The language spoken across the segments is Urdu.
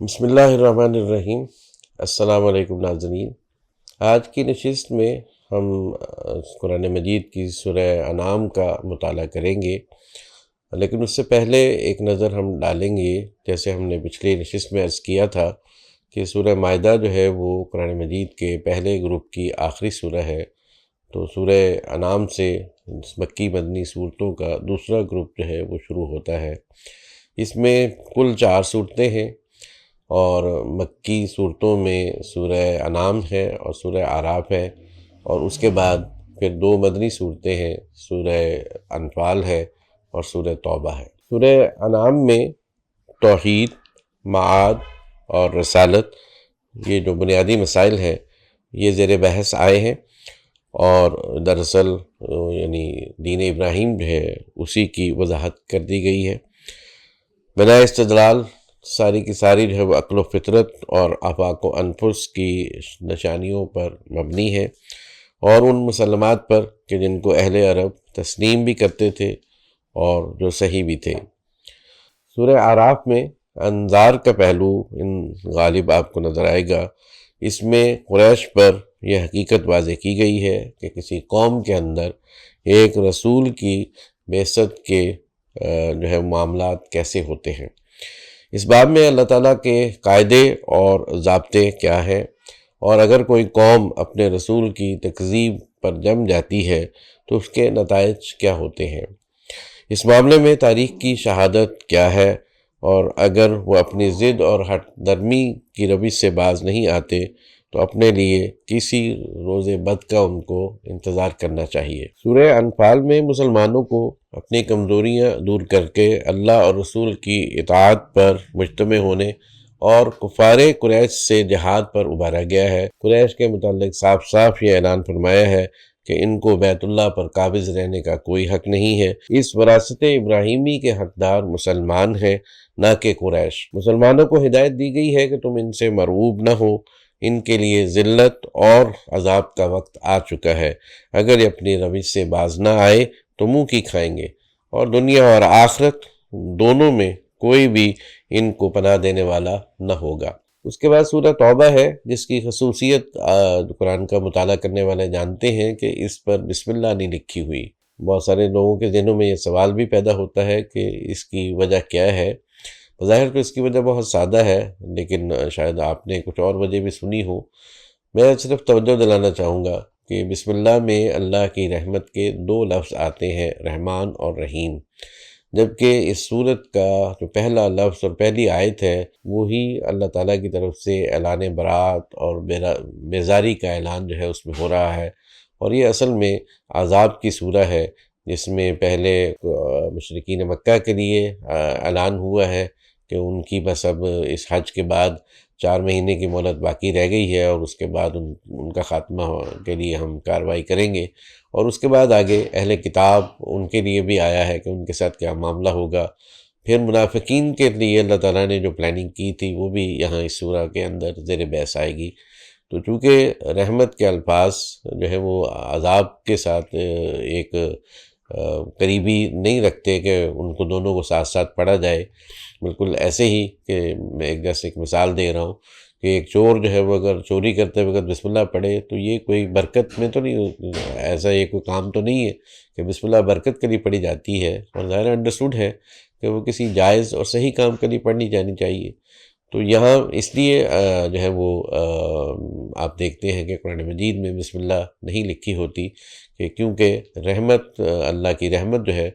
بسم اللہ الرحمن الرحیم۔ السلام علیکم ناظرین، آج کی نشست میں ہم قرآن مجید کی سورہ انعام کا مطالعہ کریں گے، لیکن اس سے پہلے ایک نظر ہم ڈالیں گے، جیسے ہم نے پچھلی نشست میں عرض کیا تھا کہ سورہ مائدہ جو ہے وہ قرآن مجید کے پہلے گروپ کی آخری سورہ ہے، تو سورہ انعام سے مکی مدنی صورتوں کا دوسرا گروپ جو ہے وہ شروع ہوتا ہے۔ اس میں کل 4 صورتیں ہیں، اور مکی صورتوں میں سورہ انعام ہے اور سورہ اعراف ہے، اور اس کے بعد پھر 2 مدنی صورتیں ہیں، سورہ انفال ہے اور سورہ توبہ ہے۔ سورہ انعام میں توحید، معاد اور رسالت، یہ جو بنیادی مسائل ہیں یہ زیر بحث آئے ہیں، اور دراصل یعنی دین ابراہیم جو ہے اسی کی وضاحت کر دی گئی ہے۔ بنا استدلال ساری کی ساری جو ہے وہ عقل و فطرت اور آفاق و انفس کی نشانیوں پر مبنی ہے، اور ان مسلمات پر کہ جن کو اہل عرب تسلیم بھی کرتے تھے اور جو صحیح بھی تھے۔ سورہ اعراف میں انذار کا پہلو غالب آپ کو نظر آئے گا۔ اس میں قریش پر یہ حقیقت واضح کی گئی ہے کہ کسی قوم کے اندر ایک رسول کی بعثت کے جو ہے معاملات کیسے ہوتے ہیں۔ اس باب میں اللہ تعالیٰ کے قاعدے اور ضابطے کیا ہیں، اور اگر کوئی قوم اپنے رسول کی تکذیب پر جم جاتی ہے تو اس کے نتائج کیا ہوتے ہیں۔ اس معاملے میں تاریخ کی شہادت کیا ہے، اور اگر وہ اپنی ضد اور ہٹ درمی کی روش سے باز نہیں آتے تو اپنے لیے کسی روز بد کا ان کو انتظار کرنا چاہیے۔ سورہ انفال میں مسلمانوں کو اپنی کمزوریاں دور کر کے اللہ اور رسول کی اطاعت پر مجتمع ہونے اور کفار قریش سے جہاد پر ابھارا گیا ہے۔ قریش کے متعلق صاف صاف یہ اعلان فرمایا ہے کہ ان کو بیت اللہ پر قابض رہنے کا کوئی حق نہیں ہے۔ اس وراثت ابراہیمی کے حقدار مسلمان ہیں، نہ کہ قریش۔ مسلمانوں کو ہدایت دی گئی ہے کہ تم ان سے مرعوب نہ ہو، ان کے لیے ذلت اور عذاب کا وقت آ چکا ہے۔ اگر یہ اپنی روش سے باز نہ آئے تو منہ کی کھائیں گے، اور دنیا اور آخرت دونوں میں کوئی بھی ان کو پناہ دینے والا نہ ہوگا۔ اس کے بعد سورہ توبہ ہے، جس کی خصوصیت قرآن کا مطالعہ کرنے والے جانتے ہیں کہ اس پر بسم اللہ نہیں لکھی ہوئی۔ بہت سارے لوگوں کے ذہنوں میں یہ سوال بھی پیدا ہوتا ہے کہ اس کی وجہ کیا ہے۔ بظاہر تو اس کی وجہ بہت سادہ ہے، لیکن شاید آپ نے کچھ اور وجہ بھی سنی ہو۔ میں صرف توجہ دلانا چاہوں گا کہ بسم اللہ میں اللہ کی رحمت کے 2 لفظ آتے ہیں، رحمان اور رحیم، جبکہ اس سورت کا جو پہلا لفظ اور پہلی آیت ہے وہی اللہ تعالیٰ کی طرف سے اعلان برات اور بیزاری کا اعلان جو ہے اس میں ہو رہا ہے، اور یہ اصل میں عذاب کی سورہ ہے، جس میں پہلے مشرکین مکہ کے لیے اعلان ہوا ہے کہ ان کی بس اب اس حج کے بعد 4 مہینے کی مہلت باقی رہ گئی ہے، اور اس کے بعد ان کا خاتمہ کے لیے ہم کارروائی کریں گے، اور اس کے بعد آگے اہل کتاب ان کے لیے بھی آیا ہے کہ ان کے ساتھ کیا معاملہ ہوگا۔ پھر منافقین کے لیے اللہ تعالیٰ نے جو پلاننگ کی تھی وہ بھی یہاں اس سورہ کے اندر زیر بحث آئے گی۔ تو چونکہ رحمت کے الفاظ جو ہے وہ عذاب کے ساتھ ایک قریبی نہیں رکھتے کہ ان کو دونوں کو ساتھ ساتھ پڑھا جائے، بالکل ایسے ہی کہ میں ایک مثال دے رہا ہوں کہ ایک چور جو ہے وہ اگر چوری کرتے وقت بسم اللہ پڑھے تو یہ کوئی برکت میں تو نہیں، ایسا یہ کوئی کام تو نہیں ہے کہ بسم اللہ برکت کے لیے پڑھی جاتی ہے، اور ظاہر انڈرسٹوڈ ہے کہ وہ کسی جائز اور صحیح کام کے لیے پڑھنی جانی چاہیے۔ تو یہاں اس لیے جو ہے وہ آپ دیکھتے ہیں کہ قرآن مجید میں بسم اللہ نہیں لکھی ہوتی، کہ کیونکہ رحمت اللہ کی رحمت جو ہے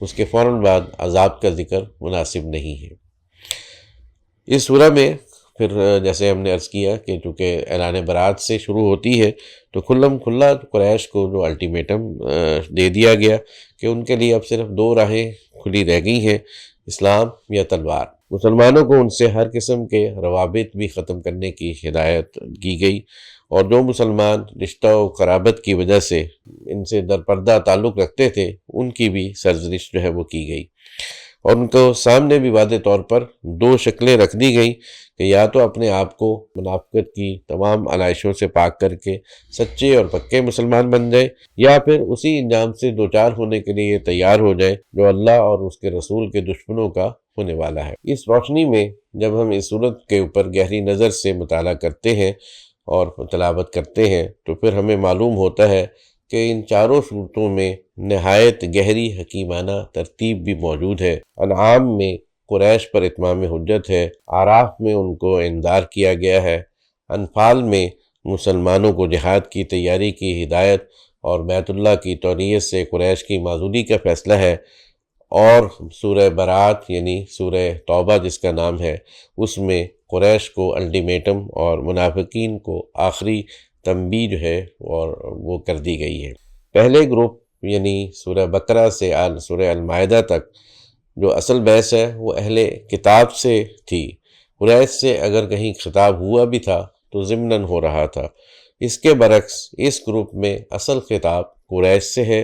اس کے فوراً بعد عذاب کا ذکر مناسب نہیں ہے۔ اس سورہ میں پھر جیسے ہم نے عرض کیا کہ چونکہ اعلان برات سے شروع ہوتی ہے تو کھلا قریش کو جو الٹیمیٹم دے دیا گیا کہ ان کے لیے اب صرف 2 راہیں کھلی رہ گئی ہیں، اسلام یا تلوار۔ مسلمانوں کو ان سے ہر قسم کے روابط بھی ختم کرنے کی ہدایت کی گئی، اور جو مسلمان رشتہ و قرابت کی وجہ سے ان سے درپردہ تعلق رکھتے تھے ان کی بھی سرزنش جو ہے وہ کی گئی، اور ان کو سامنے بھی واضح طور پر دو شکلیں رکھ دی گئیں کہ یا تو اپنے آپ کو منافقت کی تمام علائشوں سے پاک کر کے سچے اور پکے مسلمان بن جائے، یا پھر اسی انجام سے دوچار ہونے کے لیے تیار ہو جائے جو اللہ اور اس کے رسول کے دشمنوں کا ہونے والا ہے۔ اس روشنی میں جب ہم اس صورت کے اوپر گہری نظر سے مطالعہ کرتے ہیں اور تلاوت کرتے ہیں تو پھر ہمیں معلوم ہوتا ہے کہ ان چاروں صورتوں میں نہایت گہری حکیمانہ ترتیب بھی موجود ہے۔ انعام میں قریش پر اتمام حجت ہے، اعراف میں ان کو انذار کیا گیا ہے، انفال میں مسلمانوں کو جہاد کی تیاری کی ہدایت اور بیت اللہ کی تولیت سے قریش کی معزولی کا فیصلہ ہے، اور سورہ برات یعنی سورہ توبہ جس کا نام ہے، اس میں قریش کو الٹیمیٹم اور منافقین کو آخری تنبیہ جو ہے اور وہ کر دی گئی ہے۔ پہلے گروپ یعنی سورہ بقرہ سے سورہ المائدہ تک جو اصل بحث ہے وہ اہل کتاب سے تھی۔ قریش سے اگر کہیں خطاب ہوا بھی تھا تو ضمناً ہو رہا تھا۔ اس کے برعکس اس گروپ میں اصل خطاب قریش سے ہے،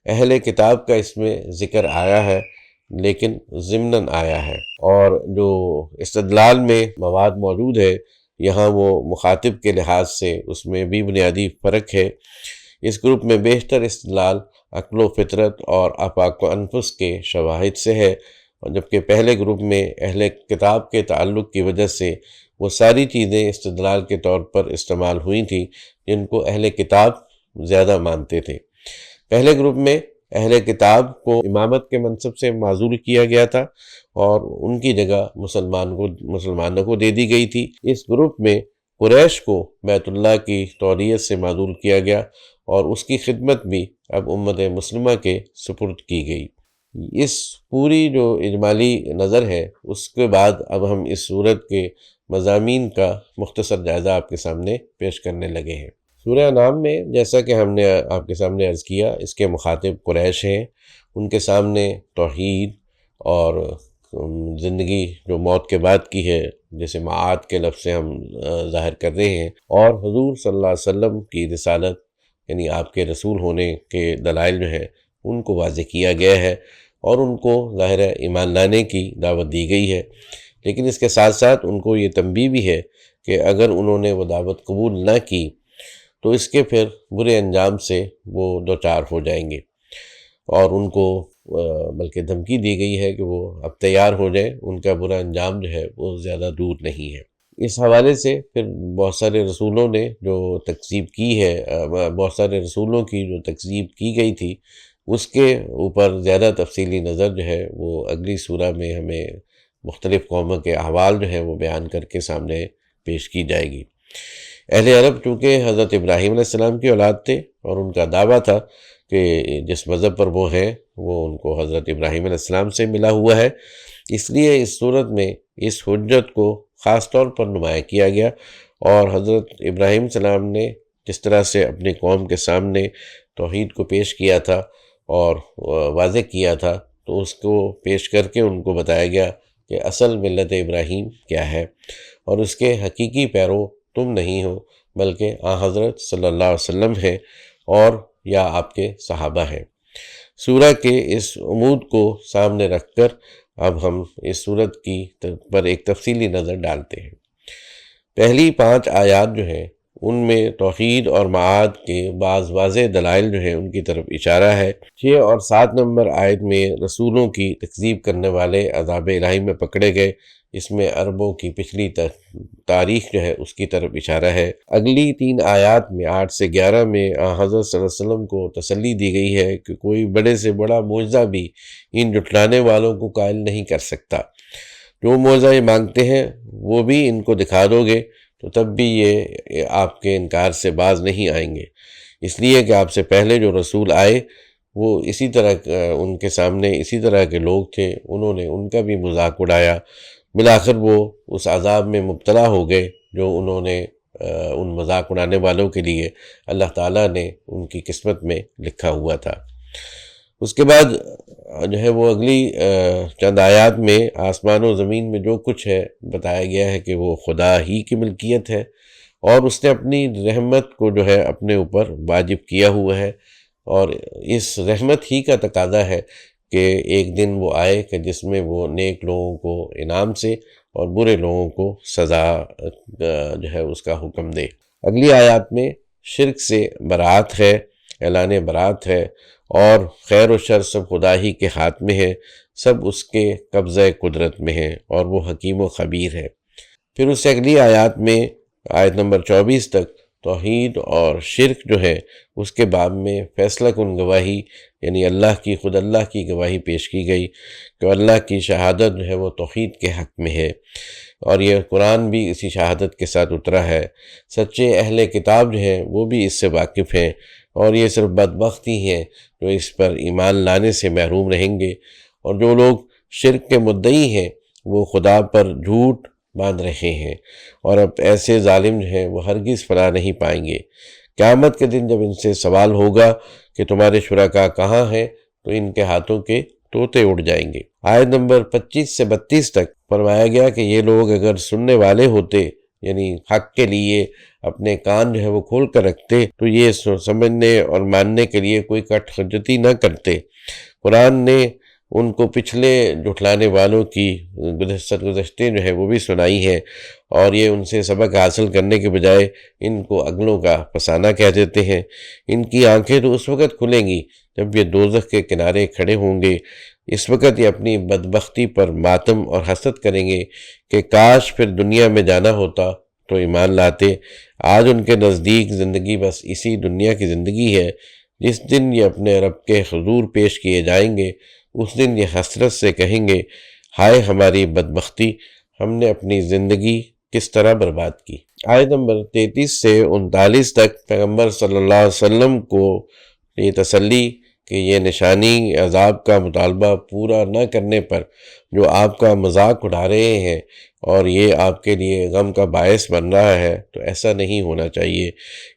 اہل کتاب کا اس میں ذکر آیا ہے لیکن ضمناً آیا ہے، اور جو استدلال میں مواد موجود ہے یہاں وہ مخاطب کے لحاظ سے اس میں بھی بنیادی فرق ہے۔ اس گروپ میں بیشتر استدلال عقل و فطرت اور آفاق و انفس کے شواہد سے ہے، اور جبکہ پہلے گروپ میں اہل کتاب کے تعلق کی وجہ سے وہ ساری چیزیں استدلال کے طور پر استعمال ہوئی تھیں جن کو اہل کتاب زیادہ مانتے تھے۔ پہلے گروپ میں اہل کتاب کو امامت کے منصب سے معزول کیا گیا تھا اور ان کی جگہ مسلمانوں کو دے دی گئی تھی۔ اس گروپ میں قریش کو بیت اللہ کی تولیت سے معزول کیا گیا اور اس کی خدمت بھی اب امت مسلمہ کے سپرد کی گئی۔ اس پوری جو اجمالی نظر ہے اس کے بعد اب ہم اس سورت کے مضامین کا مختصر جائزہ آپ کے سامنے پیش کرنے لگے ہیں۔ سورہ انعام میں جیسا کہ ہم نے آپ کے سامنے عرض کیا، اس کے مخاطب قریش ہیں، ان کے سامنے توحید اور زندگی جو موت کے بعد کی ہے جیسے معاد کے لفظ سے ہم ظاہر کر رہے ہیں، اور حضور صلی اللہ علیہ وسلم کی رسالت یعنی آپ کے رسول ہونے کے دلائل جو ہیں ان کو واضح کیا گیا ہے اور ان کو ظاہر ایمان لانے کی دعوت دی گئی ہے، لیکن اس کے ساتھ ساتھ ان کو یہ تنبیہ بھی ہے کہ اگر انہوں نے وہ دعوت قبول نہ کی تو اس کے پھر برے انجام سے وہ دوچار ہو جائیں گے، اور ان کو بلکہ دھمکی دی گئی ہے کہ وہ اب تیار ہو جائیں، ان کا برا انجام جو ہے وہ زیادہ دور نہیں ہے۔ اس حوالے سے پھر بہت سارے رسولوں نے جو تکذیب کی ہے، بہت سارے رسولوں کی جو تکذیب کی گئی تھی اس کے اوپر زیادہ تفصیلی نظر جو ہے وہ اگلی سورہ میں ہمیں مختلف قوموں کے احوال جو ہیں وہ بیان کر کے سامنے پیش کی جائے گی۔ اہل عرب چونکہ حضرت ابراہیم علیہ السلام کی اولاد تھے اور ان کا دعویٰ تھا کہ جس مذہب پر وہ ہیں وہ ان کو حضرت ابراہیم علیہ السلام سے ملا ہوا ہے، اس لیے اس صورت میں اس حجت کو خاص طور پر نمایاں کیا گیا، اور حضرت ابراہیم علیہ السلام نے جس طرح سے اپنی قوم کے سامنے توحید کو پیش کیا تھا اور واضح کیا تھا تو اس کو پیش کر کے ان کو بتایا گیا کہ اصل ملت ابراہیم کیا ہے، اور اس کے حقیقی پیرو تم نہیں ہو بلکہ حضرت صلی اللہ علیہ وسلم ہیں اور یا آپ کے صحابہ ہیں۔ سورہ کے اس عمود کو سامنے رکھ کر اب ہم اس سورت کی پر ایک تفصیلی نظر ڈالتے ہیں۔ پہلی 5 آیات جو ہیں ان میں توحید اور معاد کے بعض واضح دلائل جو ہیں ان کی طرف اشارہ ہے۔ 6 اور 7 نمبر آیت میں رسولوں کی تکذیب کرنے والے عذاب الہی میں پکڑے گئے، اس میں عربوں کی پچھلی تاریخ جو ہے اس کی طرف اشارہ ہے۔ اگلی 3 آیات میں 8 سے 11 میں حضرت صلی اللہ علیہ وسلم کو تسلی دی گئی ہے کہ کوئی بڑے سے بڑا معجزہ بھی ان جھٹلانے والوں کو قائل نہیں کر سکتا، جو معجزہ یہ مانگتے ہیں وہ بھی ان کو دکھا دو گے تو تب بھی یہ آپ کے انکار سے باز نہیں آئیں گے، اس لیے کہ آپ سے پہلے جو رسول آئے وہ اسی طرح ان کے سامنے اسی طرح کے لوگ تھے، انہوں نے ان کا بھی مذاق اڑایا، بالآخر وہ اس عذاب میں مبتلا ہو گئے جو انہوں نے ان مذاق اڑانے والوں کے لیے اللہ تعالیٰ نے ان کی قسمت میں لکھا ہوا تھا۔ اس کے بعد جو ہے وہ اگلی چند آیات میں آسمان و زمین میں جو کچھ ہے بتایا گیا ہے کہ وہ خدا ہی کی ملکیت ہے، اور اس نے اپنی رحمت کو جو ہے اپنے اوپر واجب کیا ہوا ہے، اور اس رحمت ہی کا تقاضا ہے کہ ایک دن وہ آئے کہ جس میں وہ نیک لوگوں کو انعام سے اور برے لوگوں کو سزا جو ہے اس کا حکم دے۔ اگلی آیات میں شرک سے برات ہے، اعلان برات ہے، اور خیر و شر سب خدا ہی کے ہاتھ میں ہے، سب اس کے قبضہ قدرت میں ہے، اور وہ حکیم و خبیر ہے۔ پھر اس سے اگلی آیات میں آیت نمبر 24 تک توحید اور شرک جو ہے اس کے باب میں فیصلہ کن گواہی، یعنی خود اللہ کی گواہی پیش کی گئی کہ اللہ کی شہادت جو ہے وہ توحید کے حق میں ہے، اور یہ قرآن بھی اسی شہادت کے ساتھ اترا ہے۔ سچے اہل کتاب جو ہیں وہ بھی اس سے واقف ہیں، اور یہ صرف بدبخت ہی ہیں جو اس پر ایمان لانے سے محروم رہیں گے، اور جو لوگ شرک کے مدعی ہیں وہ خدا پر جھوٹ باندھ رہے ہیں، اور اب ایسے ظالم جو ہیں وہ ہرگز فلاح نہیں پائیں گے۔ قیامت کے دن جب ان سے سوال ہوگا کہ تمہارے شرکاء کہاں ہیں، تو ان کے ہاتھوں کے طوطے اڑ جائیں گے۔ آیت نمبر 25 سے 32 تک فرمایا گیا کہ یہ لوگ اگر سننے والے ہوتے، یعنی حق کے لیے اپنے کان جو ہے وہ کھول کر رکھتے، تو یہ سمجھنے اور ماننے کے لیے کوئی کٹ خجتی نہ کرتے۔ قرآن نے ان کو پچھلے جھٹلانے والوں کی گزشتیں جو ہے وہ بھی سنائی ہیں، اور یہ ان سے سبق حاصل کرنے کے بجائے ان کو اگلوں کا فسانہ کہہ دیتے ہیں۔ ان کی آنکھیں تو اس وقت کھلیں گی جب یہ دوزخ کے کنارے کھڑے ہوں گے۔ اس وقت یہ اپنی بدبختی پر ماتم اور حسرت کریں گے کہ کاش پھر دنیا میں جانا ہوتا تو ایمان لاتے۔ آج ان کے نزدیک زندگی بس اسی دنیا کی زندگی ہے۔ جس دن یہ اپنے رب کے حضور پیش کیے جائیں گے، اس دن یہ حسرت سے کہیں گے، ہائے ہماری بدبختی، ہم نے اپنی زندگی کس طرح برباد کی۔ آیت نمبر 33 سے 39 تک پیغمبر صلی اللہ علیہ وسلم کو یہ تسلی کہ یہ نشانی عذاب کا مطالبہ پورا نہ کرنے پر جو آپ کا مذاق اڑا رہے ہیں اور یہ آپ کے لیے غم کا باعث بن رہا ہے، تو ایسا نہیں ہونا چاہیے۔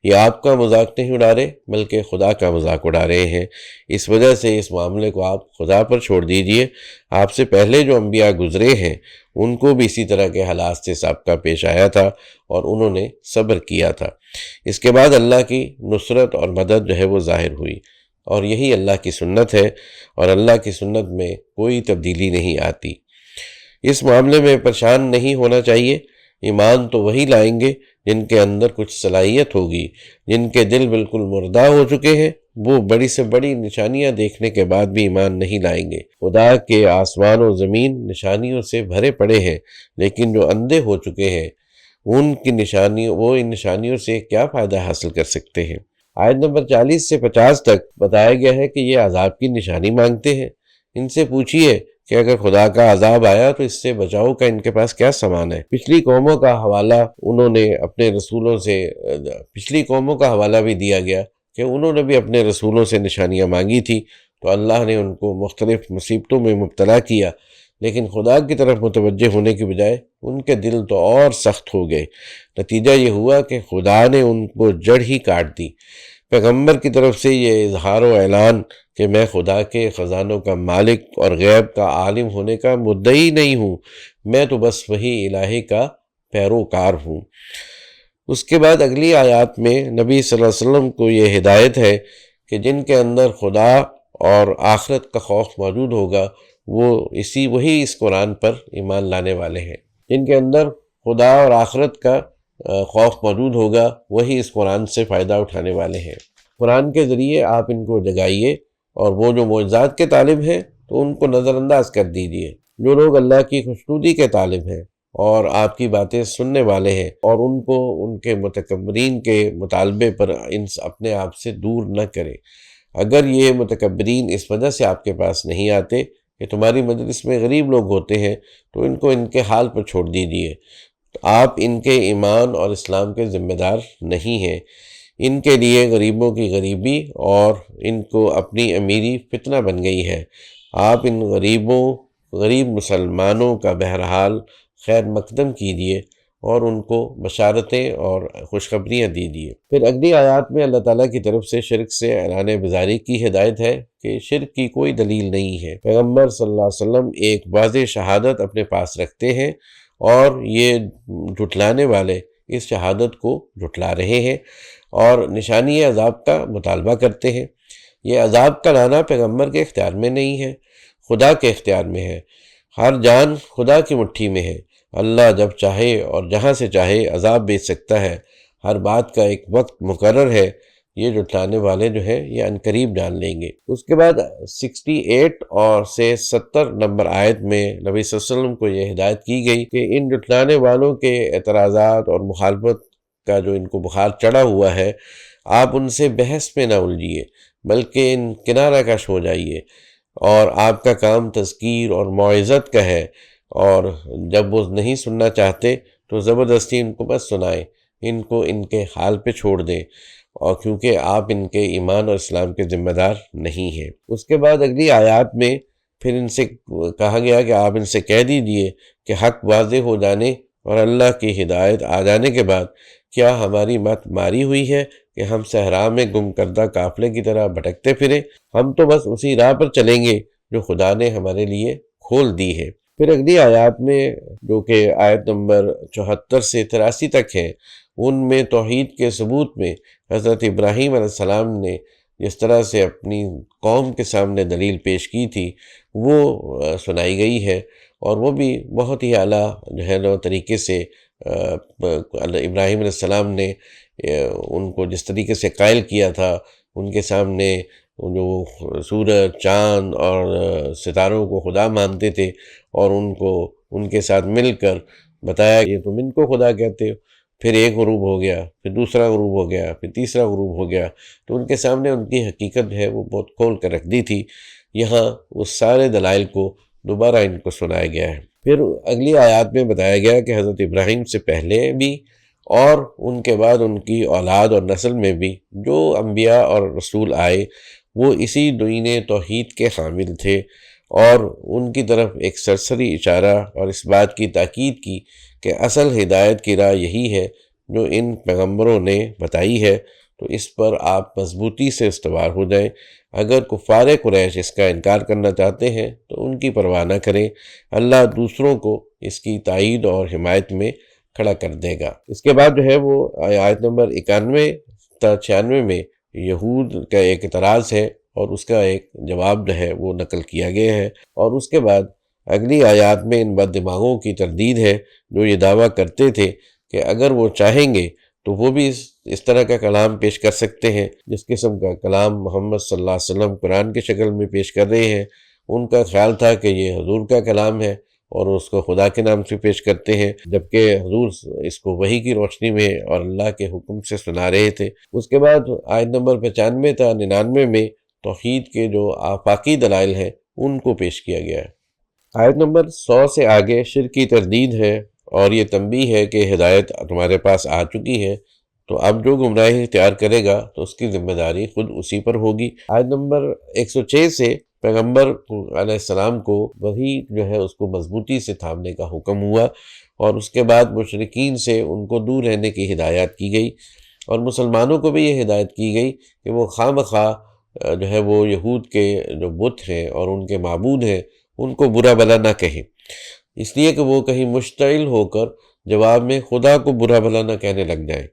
یہ آپ کا مذاق نہیں اڑا رہے بلکہ خدا کا مذاق اڑا رہے ہیں۔ اس وجہ سے اس معاملے کو آپ خدا پر چھوڑ دیجئے۔ آپ سے پہلے جو انبیاء گزرے ہیں ان کو بھی اسی طرح کے حالات سے سابقہ پیش آیا تھا اور انہوں نے صبر کیا تھا۔ اس کے بعد اللہ کی نصرت اور مدد جو ہے وہ ظاہر ہوئی، اور یہی اللہ کی سنت ہے، اور اللہ کی سنت میں کوئی تبدیلی نہیں آتی۔ اس معاملے میں پریشان نہیں ہونا چاہیے۔ ایمان تو وہی لائیں گے جن کے اندر کچھ صلاحیت ہوگی۔ جن کے دل بالکل مردہ ہو چکے ہیں وہ بڑی سے بڑی نشانیاں دیکھنے کے بعد بھی ایمان نہیں لائیں گے۔ خدا کے آسمان و زمین نشانیوں سے بھرے پڑے ہیں، لیکن جو اندھے ہو چکے ہیں وہ ان نشانیوں سے کیا فائدہ حاصل کر سکتے ہیں۔ آیت نمبر 40 سے 50 تک بتایا گیا ہے کہ یہ عذاب کی نشانی مانگتے ہیں۔ ان سے پوچھئے کہ اگر خدا کا عذاب آیا تو اس سے بچاؤ کا ان کے پاس کیا سامان ہے۔ پچھلی قوموں کا حوالہ بھی دیا گیا کہ انہوں نے بھی اپنے رسولوں سے نشانیاں مانگی تھی، تو اللہ نے ان کو مختلف مصیبتوں میں مبتلا کیا، لیکن خدا کی طرف متوجہ ہونے کی بجائے ان کے دل تو اور سخت ہو گئے۔ نتیجہ یہ ہوا کہ خدا نے ان کو جڑ ہی کاٹ دی۔ پیغمبر کی طرف سے یہ اظہار و اعلان کہ میں خدا کے خزانوں کا مالک اور غیب کا عالم ہونے کا مدعی نہیں ہوں، میں تو بس وحی الہی کا پیروکار ہوں۔ اس کے بعد اگلی آیات میں نبی صلی اللہ علیہ وسلم کو یہ ہدایت ہے کہ جن کے اندر خدا اور آخرت کا خوف موجود ہوگا وہی اس قرآن پر ایمان لانے والے ہیں۔ جن کے اندر خدا اور آخرت کا خوف موجود ہوگا وہی اس قرآن سے فائدہ اٹھانے والے ہیں۔ قرآن کے ذریعے آپ ان کو جگائیے، اور وہ جو معجزات کے طالب ہیں تو ان کو نظر انداز کر دیجئے۔ جو لوگ اللہ کی خوشنودی کے طالب ہیں اور آپ کی باتیں سننے والے ہیں، اور ان کو ان کے متکبرین کے مطالبے پر اپنے آپ سے دور نہ کریں۔ اگر یہ متکبرین اس وجہ سے آپ کے پاس نہیں آتے کہ تمہاری مجلس میں غریب لوگ ہوتے ہیں، تو ان کو ان کے حال پر چھوڑ دیجئے۔ آپ ان کے ایمان اور اسلام کے ذمہ دار نہیں ہیں۔ ان کے لیے غریبوں کی غریبی اور ان کو اپنی امیری فتنہ بن گئی ہے۔ آپ ان غریب مسلمانوں کا بہرحال خیر مقدم کیجیے اور ان کو بشارتیں اور خوشخبریاں دیجیے۔ پھر اگلی آیات میں اللہ تعالیٰ کی طرف سے شرک سے اعلان بیزاری کی ہدایت ہے کہ شرک کی کوئی دلیل نہیں ہے۔ پیغمبر صلی اللہ علیہ وسلم ایک واضح شہادت اپنے پاس رکھتے ہیں، اور یہ جھٹلانے والے اس شہادت کو جھٹلا رہے ہیں اور نشانی عذاب کا مطالبہ کرتے ہیں۔ یہ عذاب کا لانا پیغمبر کے اختیار میں نہیں ہے، خدا کے اختیار میں ہے۔ ہر جان خدا کی مٹھی میں ہے، اللہ جب چاہے اور جہاں سے چاہے عذاب بھیج سکتا ہے، ہر بات کا ایک وقت مقرر ہے۔ یہ جھٹلانے والے جو ہیں یہ عنقریب جان لیں گے۔ اس کے بعد 68 اور سے 70 نمبر آیت میں نبی صلی اللہ علیہ وسلم کو یہ ہدایت کی گئی کہ ان جھٹلانے والوں کے اعتراضات اور مخالفت کا جو ان کو بخار چڑھا ہوا ہے، آپ ان سے بحث میں نہ الجھیے، بلکہ ان کنارہ کش ہو جائیے، اور آپ کا کام تذکیر اور موعظت کا ہے، اور جب وہ نہیں سننا چاہتے تو زبردستی ان کو بس سنائیں، ان کو ان کے حال پہ چھوڑ دیں، اور کیونکہ آپ ان کے ایمان اور اسلام کے ذمہ دار نہیں ہیں۔ اس کے بعد اگلی آیات میں پھر ان سے کہا گیا کہ آپ ان سے کہہ دیجئے کہ حق واضح ہو جانے اور اللہ کی ہدایت آ جانے کے بعد کیا ہماری مت ماری ہوئی ہے کہ ہم صحرا میں گم کردہ قافلے کی طرح بھٹکتے پھریں؟ ہم تو بس اسی راہ پر چلیں گے جو خدا نے ہمارے لیے کھول دی ہے۔ پھر اگلی آیات میں جو کہ آیت نمبر 74 سے 83 تک ہے، ان میں توحید کے ثبوت میں حضرت ابراہیم علیہ السلام نے جس طرح سے اپنی قوم کے سامنے دلیل پیش کی تھی وہ سنائی گئی ہے، اور وہ بھی بہت ہی اعلیٰ جو ہے نا طریقے سے ابراہیم علیہ السلام نے ان کو جس طریقے سے قائل کیا تھا، ان کے سامنے جو سورج، چاند اور ستاروں کو خدا مانتے تھے، اور ان کو ان کے ساتھ مل کر بتایا کہ تم ان کو خدا کہتے ہو۔ پھر ایک غروب ہو گیا، پھر دوسرا غروب ہو گیا، پھر تیسرا غروب ہو گیا، تو ان کے سامنے ان کی حقیقت ہے وہ بہت کھول کر رکھ دی تھی۔ یہاں اس سارے دلائل کو دوبارہ ان کو سنایا گیا ہے۔ پھر اگلی آیات میں بتایا گیا کہ حضرت ابراہیم سے پہلے بھی اور ان کے بعد ان کی اولاد اور نسل میں بھی جو انبیاء اور رسول آئے وہ اسی دین توحید کے حامل تھے، اور ان کی طرف ایک سرسری اشارہ اور اس بات کی تاکید کی کہ اصل ہدایت کی راہ یہی ہے جو ان پیغمبروں نے بتائی ہے، تو اس پر آپ مضبوطی سے استوار ہو جائیں۔ اگر کفار قریش اس کا انکار کرنا چاہتے ہیں تو ان کی پرواہ نہ کریں، اللہ دوسروں کو اس کی تائید اور حمایت میں کھڑا کر دے گا۔ اس کے بعد جو ہے وہ آیت نمبر 91 تا 96 میں یہود کا ایک اعتراض ہے اور اس کا ایک جواب جو ہے وہ نقل کیا گیا ہے، اور اس کے بعد اگلی آیات میں ان بد دماغوں کی تردید ہے جو یہ دعویٰ کرتے تھے کہ اگر وہ چاہیں گے تو وہ بھی اس طرح کا کلام پیش کر سکتے ہیں جس قسم کا کلام محمد صلی اللہ علیہ وسلم قرآن کی شکل میں پیش کر رہے ہیں۔ ان کا خیال تھا کہ یہ حضور کا کلام ہے اور اس کو خدا کے نام سے پیش کرتے ہیں، جبکہ حضور اس کو وحی کی روشنی میں اور اللہ کے حکم سے سنا رہے تھے۔ اس کے بعد آیت نمبر 95 تا 99 میں توحید کے جو آفاقی دلائل ہیں ان کو پیش کیا گیا ہے۔ آیت نمبر 100 سے آگے شرک کی تردید ہے اور یہ تنبیہ ہے کہ ہدایت تمہارے پاس آ چکی ہے، تو اب جو گمراہی اختیار کرے گا تو اس کی ذمہ داری خود اسی پر ہوگی۔ آیت نمبر 106 سے پیغمبر علیہ السلام کو وہی جو ہے اس کو مضبوطی سے تھامنے کا حکم ہوا، اور اس کے بعد مشرکین سے ان کو دور رہنے کی ہدایت کی گئی، اور مسلمانوں کو بھی یہ ہدایت کی گئی کہ وہ خواہ مخواہ جو ہے وہ یہود کے جو بت ہیں اور ان کے معبود ہیں ان کو برا بھلا نہ کہیں، اس لیے کہ وہ کہیں مشتعل ہو کر جواب میں خدا کو برا بھلا نہ کہنے لگ جائیں۔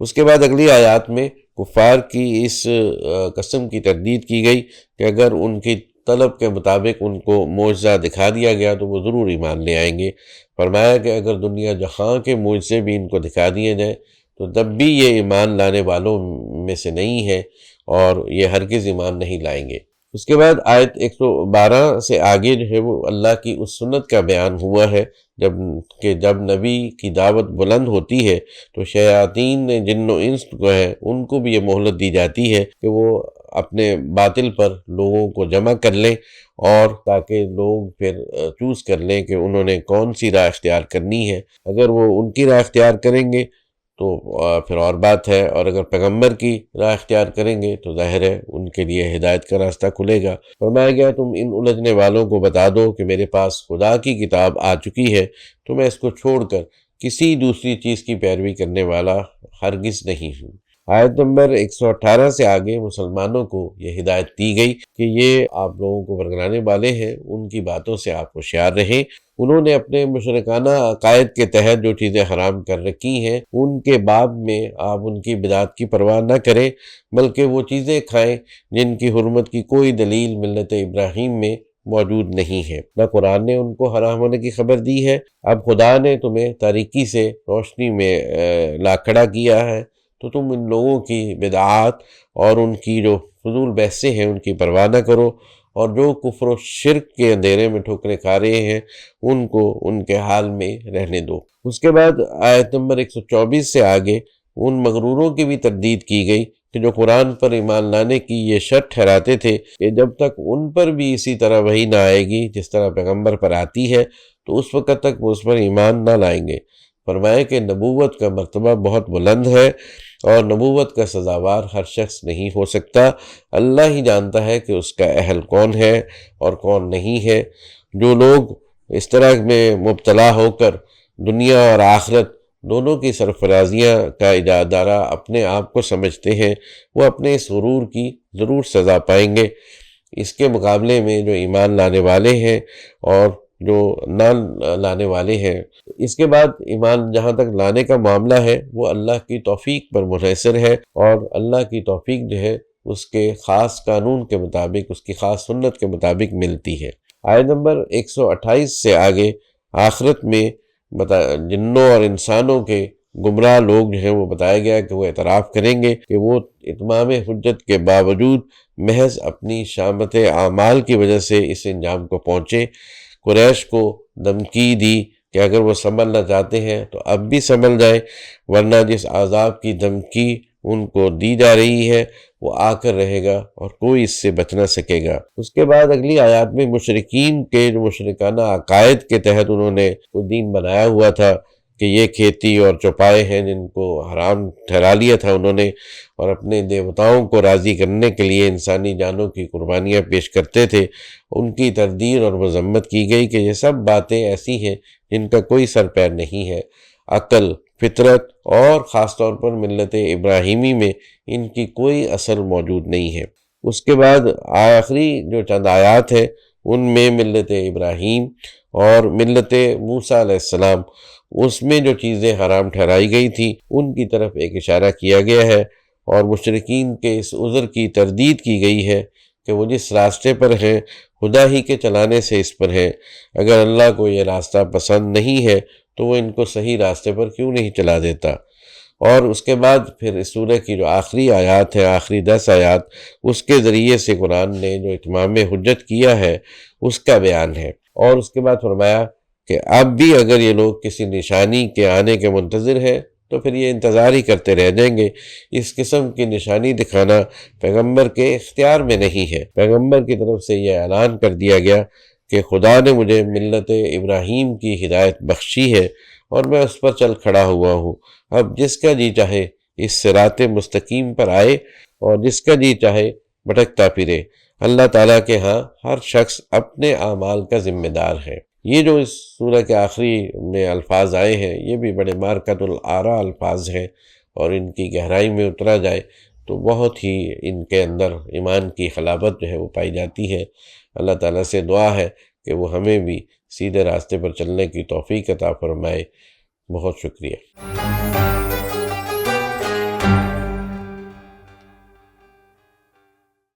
اس کے بعد اگلی آیات میں کفار کی اس قسم کی تردید کی گئی کہ اگر ان کی طلب کے مطابق ان کو معجزہ دکھا دیا گیا تو وہ ضرور ایمان لے آئیں گے۔ فرمایا کہ اگر دنیا جہاں کے معجزے بھی ان کو دکھا دیے جائیں تو تب بھی یہ ایمان لانے والوں میں سے نہیں ہے، اور یہ ہرگز ایمان نہیں لائیں گے۔ اس کے بعد آیت 112 سے آگے جو ہے وہ اللہ کی اس سنت کا بیان ہوا ہے جب نبی کی دعوت بلند ہوتی ہے تو شیاطین جن و انس کو ہے ان کو بھی یہ مہلت دی جاتی ہے کہ وہ اپنے باطل پر لوگوں کو جمع کر لیں، اور تاکہ لوگ پھر چوز کر لیں کہ انہوں نے کون سی راہ اختیار کرنی ہے۔ اگر وہ ان کی راہ اختیار کریں گے تو پھر اور بات ہے، اور اگر پیغمبر کی راہ اختیار کریں گے تو ظاہر ہے ان کے لیے ہدایت کا راستہ کھلے گا۔ فرمایا گیا تم ان الجھنے والوں کو بتا دو کہ میرے پاس خدا کی کتاب آ چکی ہے، تو میں اس کو چھوڑ کر کسی دوسری چیز کی پیروی کرنے والا ہرگز نہیں ہوں۔ آیت نمبر 118 سے آگے مسلمانوں کو یہ ہدایت دی گئی کہ یہ آپ لوگوں کو برگلانے والے ہیں، ان کی باتوں سے آپ ہوشیار رہیں، انہوں نے اپنے مشرکانہ عقائد کے تحت جو چیزیں حرام کر رکھی ہیں ان کے باب میں آپ ان کی بدعات کی پرواہ نہ کریں، بلکہ وہ چیزیں کھائیں جن کی حرمت کی کوئی دلیل ملت ابراہیم میں موجود نہیں ہے، نہ قرآن نے ان کو حرام ہونے کی خبر دی ہے۔ اب خدا نے تمہیں تاریکی سے روشنی میں لا کھڑا کیا ہے، تو تم ان لوگوں کی بدعات اور ان کی جو فضول بحثیں ہیں ان کی پرواہ نہ کرو، اور جو کفر و شرک کے اندھیرے میں ٹھوکریں کھا رہے ہیں ان کو ان کے حال میں رہنے دو۔ اس کے بعد آیت نمبر 124 سے آگے ان مغروروں کی بھی تردید کی گئی کہ جو قرآن پر ایمان لانے کی یہ شرط ٹھہراتے تھے کہ جب تک ان پر بھی اسی طرح وحی نہ آئے گی جس طرح پیغمبر پر آتی ہے تو اس وقت تک وہ اس پر ایمان نہ لائیں گے۔ فرمائے کہ نبوت کا مرتبہ بہت بلند ہے اور نبوت کا سزاوار ہر شخص نہیں ہو سکتا، اللہ ہی جانتا ہے کہ اس کا اہل کون ہے اور کون نہیں ہے۔ جو لوگ اس طرح میں مبتلا ہو کر دنیا اور آخرت دونوں کی سرفرازیاں کا ادارہ اپنے آپ کو سمجھتے ہیں وہ اپنے اس غرور کی ضرور سزا پائیں گے۔ اس کے مقابلے میں جو ایمان لانے والے ہیں اور جو نہ لانے والے ہیں، اس کے بعد ایمان جہاں تک لانے کا معاملہ ہے وہ اللہ کی توفیق پر منحصر ہے، اور اللہ کی توفیق جو ہے اس کے خاص قانون کے مطابق، اس کی خاص سنت کے مطابق ملتی ہے۔ آیت نمبر 128 سے آگے آخرت میں جنوں اور انسانوں کے گمراہ لوگ جو ہیں وہ بتایا گیا کہ وہ اعتراف کریں گے کہ وہ اتمام حجت کے باوجود محض اپنی شامت اعمال کی وجہ سے اس انجام کو پہنچے۔ قریش کو دھمکی دی کہ اگر وہ سنبھلنا چاہتے ہیں تو اب بھی سنبھل جائیں، ورنہ جس عذاب کی دھمکی ان کو دی جا رہی ہے وہ آ کر رہے گا اور کوئی اس سے بچ نہ سکے گا۔ اس کے بعد اگلی آیات میں مشرکین کے جو مشرکانہ عقائد کے تحت انہوں نے کوئی دین بنایا ہوا تھا کہ یہ کھیتی اور چوپائے ہیں جن کو حرام ٹھہرا لیا تھا انہوں نے، اور اپنے دیوتاؤں کو راضی کرنے کے لیے انسانی جانوں کی قربانیاں پیش کرتے تھے، ان کی تردید اور مذمت کی گئی کہ یہ سب باتیں ایسی ہیں جن کا کوئی سر پیر نہیں ہے۔ عقل، فطرت اور خاص طور پر ملت ابراہیمی میں ان کی کوئی اثر موجود نہیں ہے۔ اس کے بعد آخری جو چند آیات ہیں ان میں ملت ابراہیم اور ملت موسیٰ علیہ السلام، اس میں جو چیزیں حرام ٹھہرائی گئی تھیں ان کی طرف ایک اشارہ کیا گیا ہے، اور مشرکین کے اس عذر کی تردید کی گئی ہے کہ وہ جس راستے پر ہیں خدا ہی کے چلانے سے اس پر ہیں، اگر اللہ کو یہ راستہ پسند نہیں ہے تو وہ ان کو صحیح راستے پر کیوں نہیں چلا دیتا۔ اور اس کے بعد پھر اس سورہ کی جو آخری آیات ہے، آخری 10 آیات، اس کے ذریعے سے قرآن نے جو اتمام حجت کیا ہے اس کا بیان ہے۔ اور اس کے بعد فرمایا کہ اب بھی اگر یہ لوگ کسی نشانی کے آنے کے منتظر ہیں تو پھر یہ انتظار ہی کرتے رہ جائیں گے۔ اس قسم کی نشانی دکھانا پیغمبر کے اختیار میں نہیں ہے۔ پیغمبر کی طرف سے یہ اعلان کر دیا گیا کہ خدا نے مجھے ملت ابراہیم کی ہدایت بخشی ہے اور میں اس پر چل کھڑا ہوا ہوں۔ اب جس کا جی چاہے اس صراط مستقیم پر آئے اور جس کا جی چاہے بھٹکتا پھرے۔ اللہ تعالیٰ کے ہاں ہر شخص اپنے اعمال کا ذمہ دار ہے۔ یہ جو اس سورہ کے آخری میں الفاظ آئے ہیں یہ بھی بڑے مارکۃ الآراء الفاظ ہیں، اور ان کی گہرائی میں اترا جائے تو بہت ہی ان کے اندر ایمان کی خلابت جو ہے وہ پائی جاتی ہے۔ اللہ تعالیٰ سے دعا ہے کہ وہ ہمیں بھی سیدھے راستے پر چلنے کی توفیق عطا فرمائے۔ بہت شکریہ۔